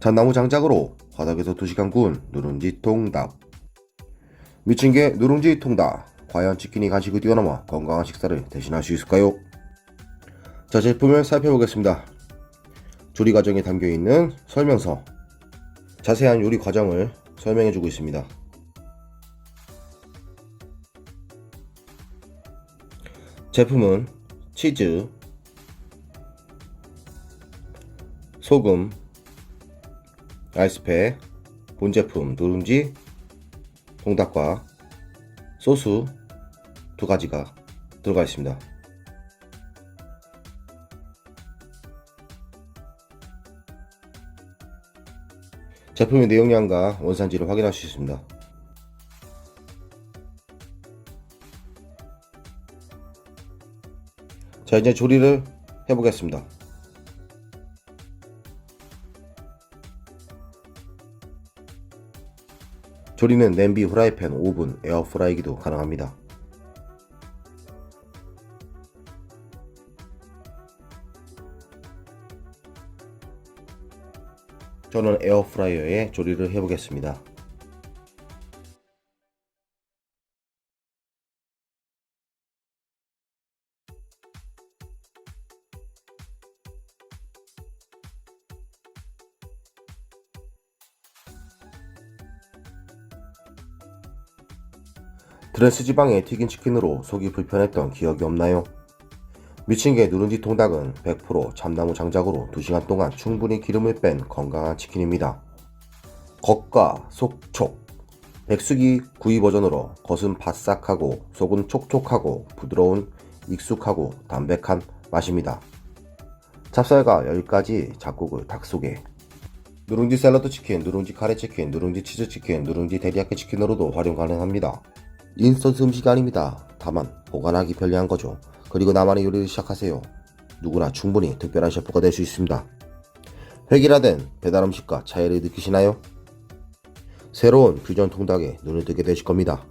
잣나무 장작으로 바닥에서 2시간 구운 누룽지 통닭. 미친개 누룽지 통닭. 과연 치킨이 간식을 뛰어넘어 건강한 식사를 대신할 수 있을까요? 자, 제품을 살펴보겠습니다. 조리 과정에 담겨있는 설명서, 자세한 요리 과정을 설명해주고 있습니다. 제품은 치즈, 소금, 아이스팩, 본제품 누룽지 통닭과 소스 2가지가 들어가 있습니다. 제품의 내용량과 원산지를 확인할 수 있습니다. 자, 이제 조리를 해보겠습니다. 조리는 냄비, 후라이팬, 오븐, 에어프라이기도 가능합니다. 저는 에어프라이어에 조리를 해보겠습니다. 트랜스 지방의 튀긴 치킨으로 속이 불편했던 기억이 없나요? 미친개 누룽지 통닭은 100% 참나무 장작으로 2시간 동안 충분히 기름을 뺀 건강한 치킨입니다. 겉과 속촉. 백숙이 구이 버전으로 겉은 바싹하고 속은 촉촉하고 부드러운 익숙하고 담백한 맛입니다. 찹쌀과 10가지 잡곡을 닭 속에, 누룽지 샐러드 치킨, 누룽지 카레 치킨, 누룽지 치즈 치킨, 누룽지 데리야끼 치킨으로도 활용 가능합니다. 인스턴트 음식이 아닙니다. 다만 보관하기 편리한 거죠. 그리고 나만의 요리를 시작하세요. 누구나 충분히 특별한 셰프가 될 수 있습니다. 획일화된 배달 음식과 차이를 느끼시나요? 새로운 퓨전 통닭에 눈을 뜨게 되실 겁니다.